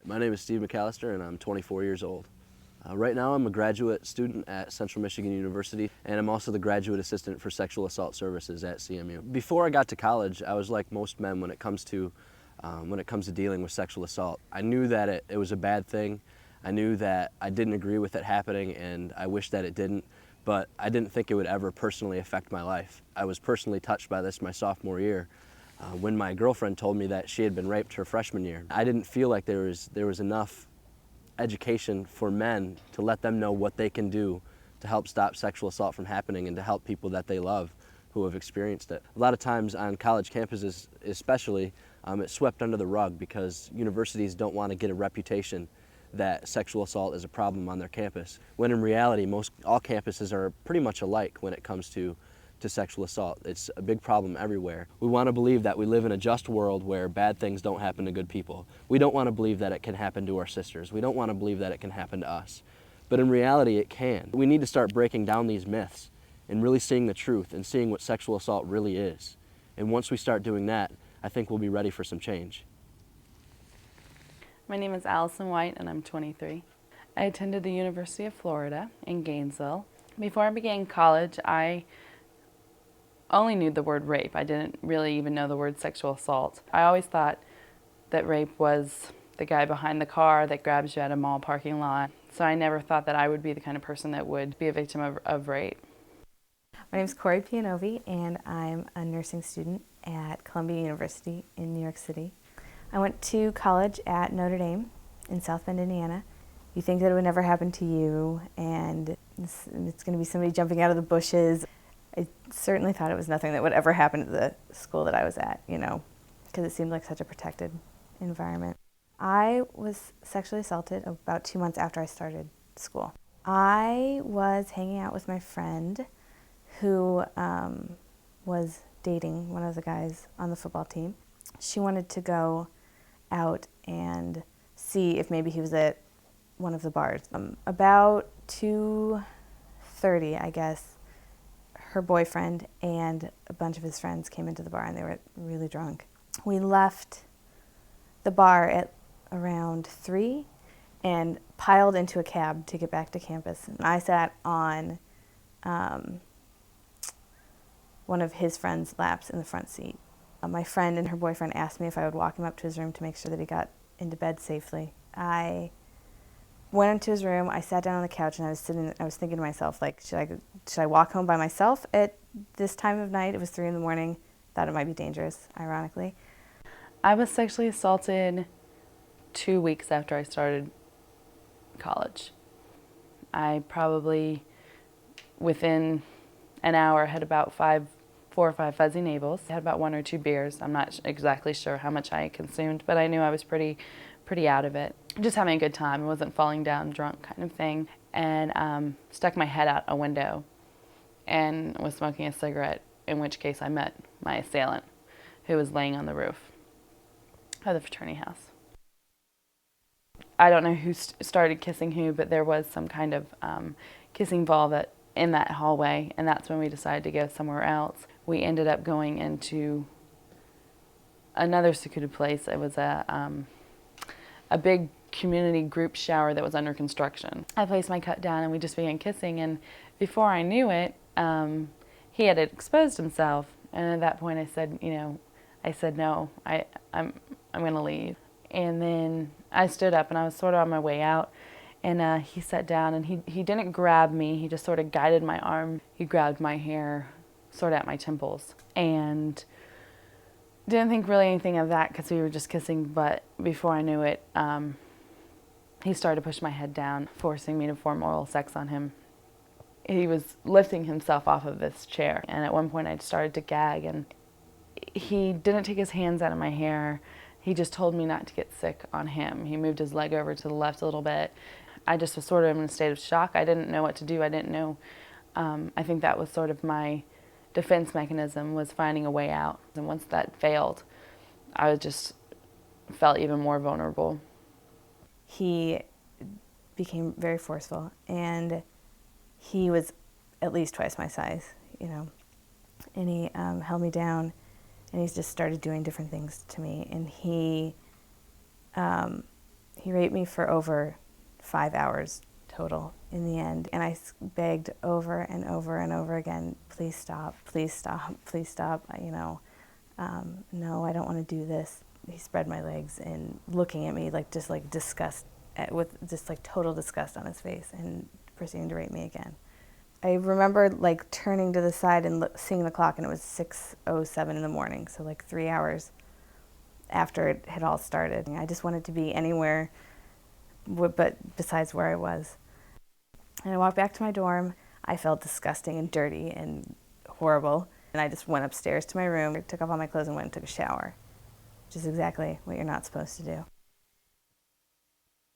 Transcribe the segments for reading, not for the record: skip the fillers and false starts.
My name is Steve McAllister and I'm 24 years old. Right now I'm a graduate student at Central Michigan University and I'm also the graduate assistant for sexual assault services at CMU. Before I got to college, I was like most men when it comes to dealing with sexual assault. I knew that it was a bad thing. I knew that I didn't agree with it happening and I wish that it didn't, but I didn't think it would ever personally affect my life. I was personally touched by this my sophomore year. When my girlfriend told me that she had been raped her freshman year. I didn't feel like there was enough education for men to let them know what they can do to help stop sexual assault from happening and to help people that they love who have experienced it. A lot of times on college campuses especially, it's swept under the rug because universities don't want to get a reputation that sexual assault is a problem on their campus, when in reality all campuses are pretty much alike when it comes to sexual assault. It's a big problem everywhere. We want to believe that we live in a just world where bad things don't happen to good people. We don't want to believe that it can happen to our sisters. We don't want to believe that it can happen to us. But in reality, it can. We need to start breaking down these myths and really seeing the truth and seeing what sexual assault really is. And once we start doing that, I think we'll be ready for some change. My name is Allison White and I'm 23. I attended the University of Florida in Gainesville. Before I began college, I only knew the word rape. I didn't really even know the word sexual assault. I always thought that rape was the guy behind the car that grabs you at a mall parking lot. So I never thought that I would be the kind of person that would be a victim of rape. My name is Corey Pianovi and I'm a nursing student at Columbia University in New York City. I went to college at Notre Dame in South Bend, Indiana. You think that it would never happen to you and it's going to be somebody jumping out of the bushes. I certainly thought it was nothing that would ever happen at the school that I was at, because it seemed like such a protected environment. I was sexually assaulted about 2 months after I started school. I was hanging out with my friend who was dating one of the guys on the football team. She wanted to go out and see if maybe he was at one of the bars. About 2:30, I guess, her boyfriend and a bunch of his friends came into the bar and they were really drunk. We left the bar at around 3 and piled into a cab to get back to campus. And I sat on one of his friend's laps in the front seat. My friend and her boyfriend asked me if I would walk him up to his room to make sure that he got into bed safely. I went into his room, I sat down on the couch and I was thinking to myself, like, should I walk home by myself at this time of night? It was 3 in the morning. Thought it might be dangerous, ironically. I was sexually assaulted 2 weeks after I started college. I probably, within an hour, had about 4 or 5 fuzzy navels. I had about 1 or 2 beers. I'm not exactly sure how much I consumed, but I knew I was pretty out of it. Just having a good time. I wasn't falling down drunk kind of thing. And stuck my head out a window and was smoking a cigarette, in which case I met my assailant, who was laying on the roof of the fraternity house. I don't know who started kissing who, but there was some kind of kissing ball in that hallway, and that's when we decided to go somewhere else. We ended up going into another secluded place. It was a big community group shower that was under construction. I placed my cut down and we just began kissing, and before I knew it, he had exposed himself, and at that point I said, no, I'm going to leave. And then I stood up and I was sort of on my way out, and he sat down and he didn't grab me, he just sort of guided my arm. He grabbed my hair sort of at my temples, and Didn't think really anything of that because we were just kissing, but before I knew it, he started to push my head down, forcing me to perform oral sex on him. He was lifting himself off of this chair, and at one point I started to gag, and he didn't take his hands out of my hair. He just told me not to get sick on him. He moved his leg over to the left a little bit. I just was sort of in a state of shock. I didn't know what to do. I didn't know. I think that was sort of my defense mechanism, was finding a way out. And once that failed, I just felt even more vulnerable. He became very forceful, and he was at least twice my size, you know. And he held me down, and he just started doing different things to me. And he raped me for over 5 hours total in the end. And I begged over and over and over again, please stop, please stop, please stop. You know, no, I don't want to do this. He spread my legs and looking at me just like disgust, with just like total disgust on his face, and proceeding to rape me again. I remember like turning to the side and seeing the clock, and it was 6:07 in the morning, so like 3 hours after it had all started. I just wanted to be anywhere but besides where I was. And I walked back to my dorm. I felt disgusting and dirty and horrible, and I just went upstairs to my room, took off all my clothes, and went and took a shower, which is exactly what you're not supposed to do.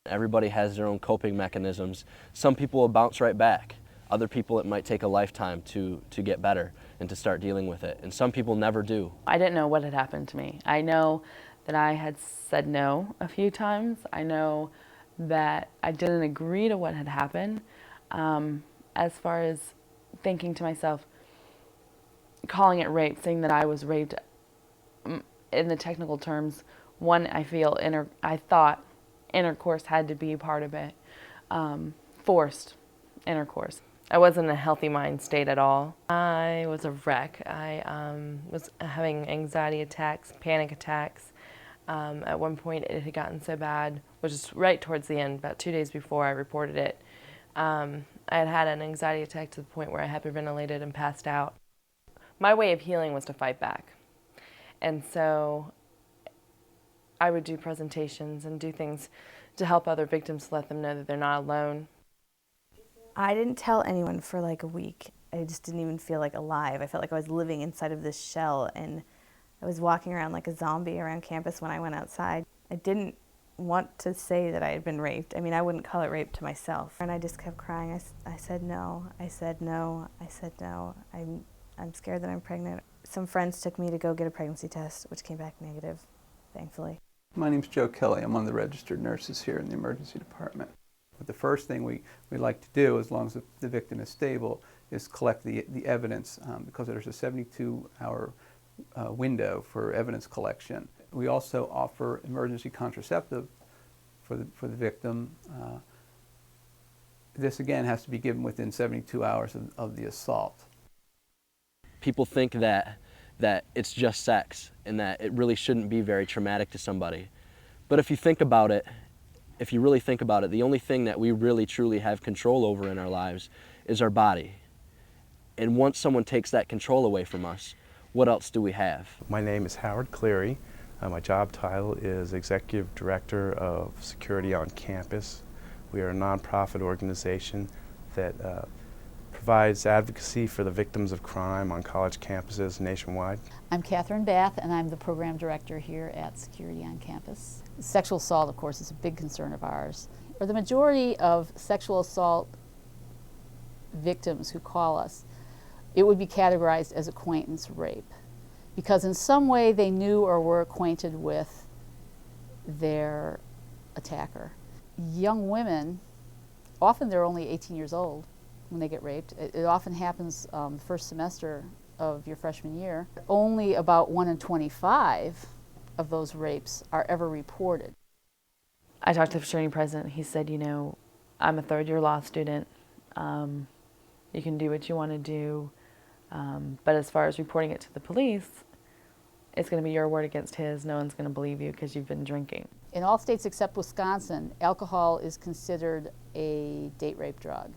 Everybody has their own coping mechanisms. Some people will bounce right back. Other people, it might take a lifetime to get better and to start dealing with it. And some people never do. I didn't know what had happened to me. I know that I had said no a few times. I know that I didn't agree to what had happened. As far as thinking to myself, calling it rape, saying that I was raped, in the technical terms, one, I thought intercourse had to be a part of it. Forced intercourse. I wasn't in a healthy mind state at all. I was a wreck. I was having anxiety attacks, panic attacks. At one point it had gotten so bad, which is right towards the end, about 2 days before I reported it, I had had an anxiety attack to the point where I hyperventilated and passed out. My way of healing was to fight back. And so I would do presentations and do things to help other victims, to let them know that they're not alone. I didn't tell anyone for like a week. I just didn't even feel like alive. I felt like I was living inside of this shell, and I was walking around like a zombie around campus when I went outside. I didn't want to say that I had been raped. I mean, I wouldn't call it rape to myself. And I just kept crying. I said no, I said no, I said no. I'm scared that I'm pregnant. Some friends took me to go get a pregnancy test, which came back negative, thankfully. My name's Joe Kelly. I'm one of the registered nurses here in the emergency department. But the first thing we like to do, as long as the victim is stable, is collect the evidence, because there's a 72-hour window for evidence collection. We also offer emergency contraceptive for the victim. This again has to be given within 72 hours of the assault. People think that it's just sex and that it really shouldn't be very traumatic to somebody. But if you think about it, if you really think about it, the only thing that we really truly have control over in our lives is our body. And once someone takes that control away from us, what else do we have? My name is Howard Cleary. My job title is Executive Director of Security on Campus. We are a nonprofit organization that provides advocacy for the victims of crime on college campuses nationwide. I'm Catherine Bath, and I'm the Program Director here at Security on Campus. Sexual assault, of course, is a big concern of ours. For the majority of sexual assault victims who call us, it would be categorized as acquaintance rape, because in some way they knew or were acquainted with their attacker. Young women, often they're only 18 years old when they get raped. It often happens the first semester of your freshman year. Only about 1 in 25 of those rapes are ever reported. I talked to the fraternity president. He said, you know, I'm a third-year law student. You can do what you want to do. But as far as reporting it to the police, it's going to be your word against his. No one's going to believe you because you've been drinking. In all states except Wisconsin, alcohol is considered a date rape drug.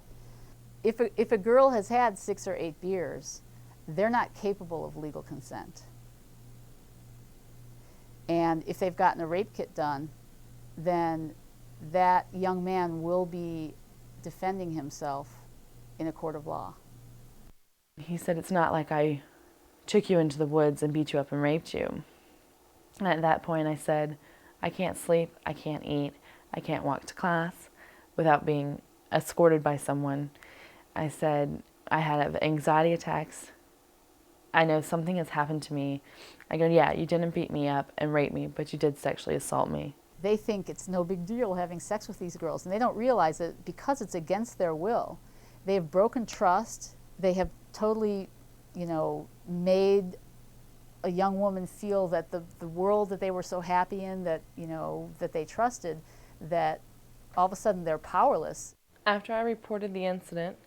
If a girl has had 6 or 8 beers, they're not capable of legal consent. And if they've gotten a rape kit done, then that young man will be defending himself in a court of law. He said, it's not like I took you into the woods and beat you up and raped you. And at that point I said, I can't sleep, I can't eat, I can't walk to class without being escorted by someone. I said, I had anxiety attacks. I know something has happened to me. I go, yeah, you didn't beat me up and rape me, but you did sexually assault me. They think it's no big deal having sex with these girls, and they don't realize that because it's against their will, they have broken trust. They have totally, made a young woman feel that the world that they were so happy in, that, that they trusted, that all of a sudden they're powerless. After I reported the incident,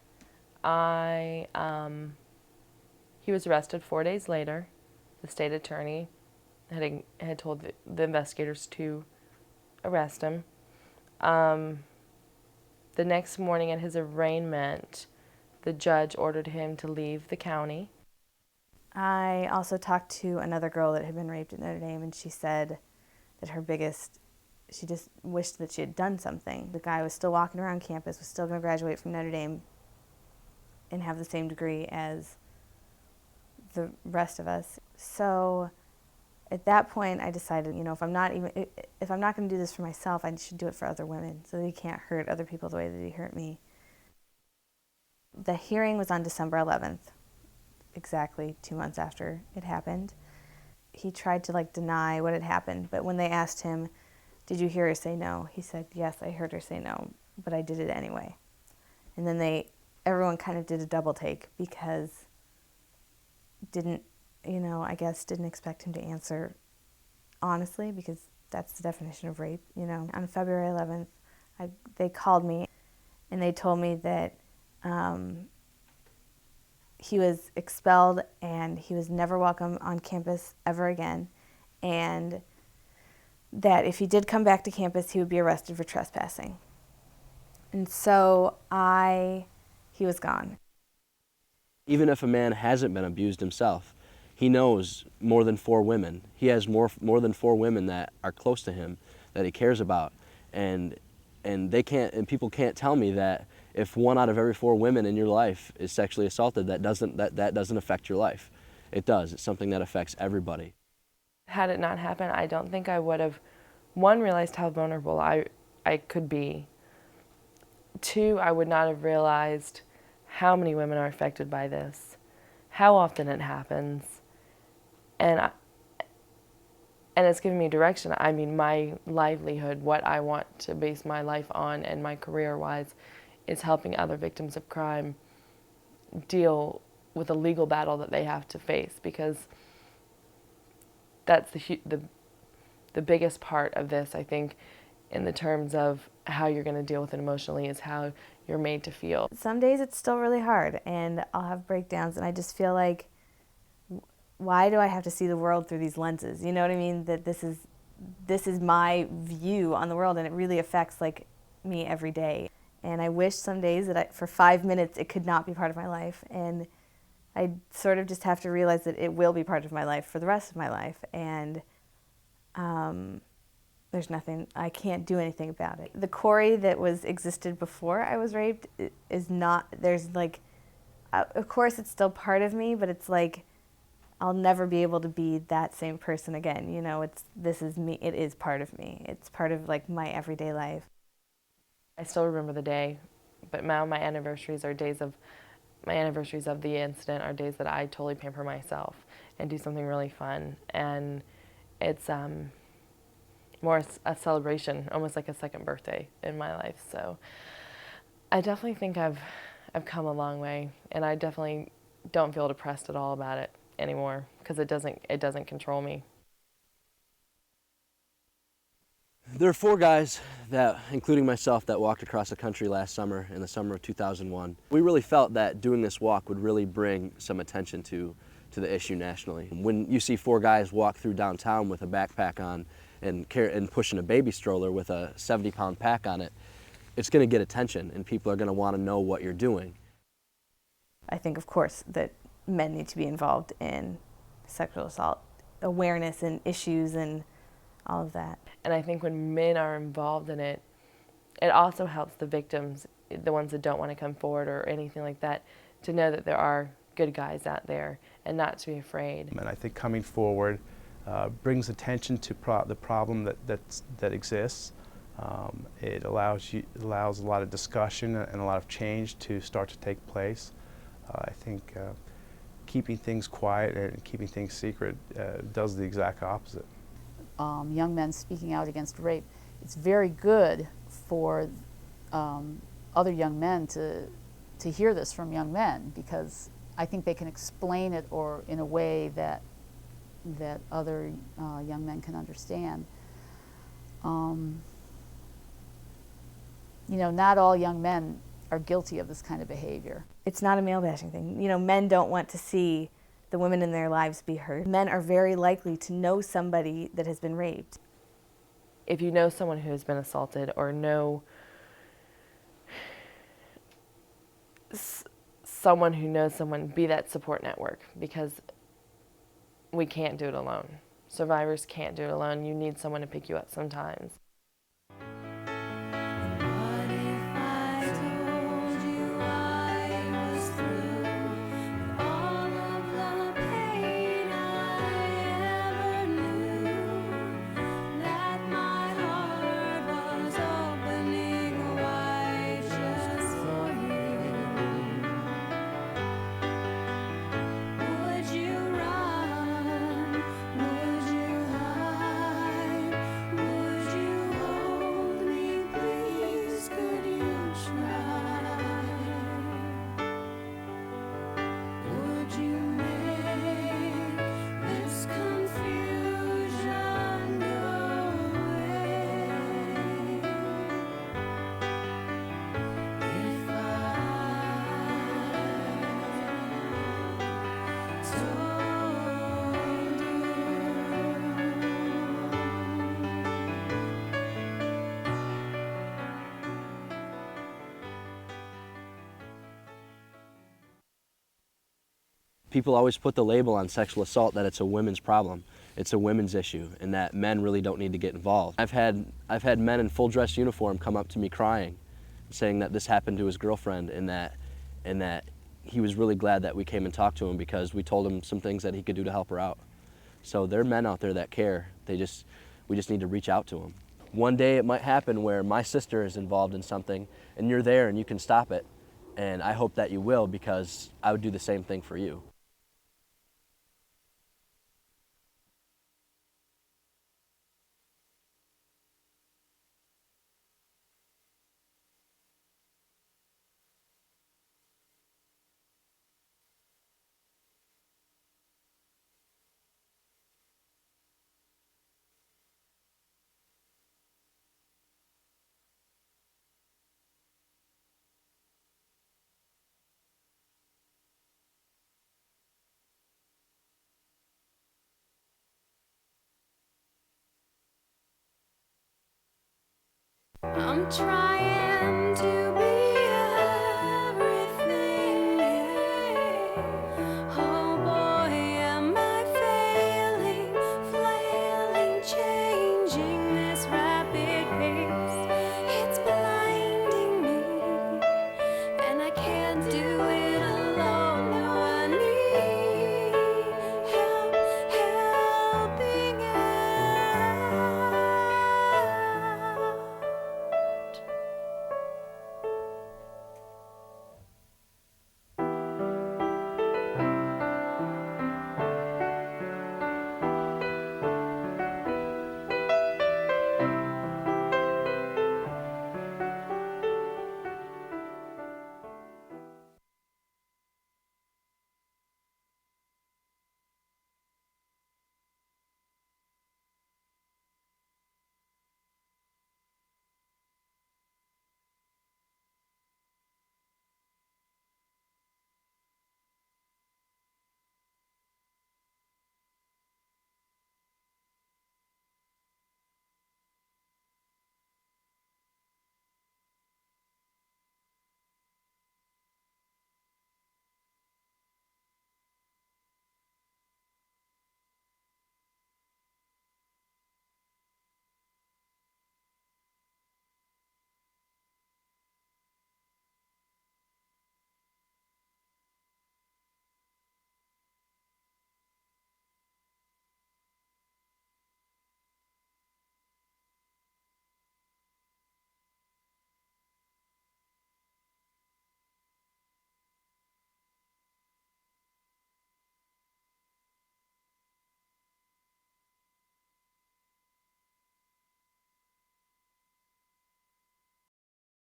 he was arrested 4 days later. The state attorney had told the investigators to arrest him. The next morning at his arraignment, the judge ordered him to leave the county. I also talked to another girl that had been raped at Notre Dame, and she said that she just wished that she had done something. The guy was still walking around campus, was still going to graduate from Notre Dame and have the same degree as the rest of us. So at that point I decided, if I'm not going to do this for myself, I should do it for other women so that he can't hurt other people the way that he hurt me. The hearing was on December 11th, exactly 2 months after it happened. He tried to deny what had happened, but when they asked him, did you hear her say no? He said, yes, I heard her say no, but I did it anyway. And then everyone kind of did a double take because didn't expect him to answer honestly, because that's the definition of rape, On February 11th, they called me and they told me that he was expelled and he was never welcome on campus ever again, and that if he did come back to campus, he would be arrested for trespassing. And so he was gone. Even if a man hasn't been abused himself, he knows more than 4 women. He has more than 4 women that are close to him, that he cares about, and people can't tell me that if 1 out of every 4 women in your life is sexually assaulted, that doesn't affect your life. It does. It's something that affects everybody. Had it not happened, I don't think I would have, 1, realized how vulnerable I could be. 2, I would not have realized how many women are affected by this, how often it happens, and it's given me direction. I mean, my livelihood, what I want to base my life on and my career-wise, is helping other victims of crime deal with a legal battle that they have to face, because that's the biggest part of this, I think, in the terms of how you're going to deal with it emotionally, is how you're made to feel. Some days it's still really hard, and I'll have breakdowns, and I just feel like, why do I have to see the world through these lenses? You know what I mean? That this is my view on the world, and it really affects me every day. And I wish some days that for 5 minutes it could not be part of my life, and I sort of just have to realize that it will be part of my life for the rest of my life, and there's nothing, I can't do anything about it. The Corey that existed before I was raped is not, of course it's still part of me, but it's I'll never be able to be that same person again. This is me, it is part of me. It's part of my everyday life. I still remember the day, but now my anniversaries of the incident are days that I totally pamper myself and do something really fun, and it's more a celebration, almost like a second birthday in my life. So I definitely think I've come a long way, and I definitely don't feel depressed at all about it anymore, because it doesn't control me. There are 4 guys including myself, that walked across the country last summer, in the summer of 2001. We really felt that doing this walk would really bring some attention to the issue nationally. When you see 4 guys walk through downtown with a backpack on and pushing a baby stroller with a 70-pound pack on it, it's going to get attention, and people are going to want to know what you're doing. I think, of course, that men need to be involved in sexual assault awareness and issues, and all of that. And I think when men are involved in it, it also helps the victims, the ones that don't want to come forward or anything like that, to know that there are good guys out there and not to be afraid. And I think coming forward brings attention to the problem that exists. It allows a lot of discussion and a lot of change to start to take place. I think keeping things quiet and keeping things secret does the exact opposite. Young men speaking out against rape, it's very good for other young men to hear this from young men, because I think they can explain it or in a way that other young men can understand. You know, not all young men are guilty of this kind of behavior. It's not a male bashing thing. You know, men don't want to see the women in their lives be hurt. Men are very likely to know somebody that has been raped. If you know someone who has been assaulted or know someone who knows someone, be that support network, because we can't do it alone. Survivors can't do it alone. You need someone to pick you up sometimes. People always put the label on sexual assault that it's a women's problem, it's a women's issue, and that men really don't need to get involved. I've had men in full dress uniform come up to me crying, saying that this happened to his girlfriend, and that he was really glad that we came and talked to him because we told him some things that he could do to help her out. So there are men out there that care. We just need to reach out to them. One day it might happen where my sister is involved in something, and you're there and you can stop it. And I hope that you will, because I would do the same thing for you. I'm trying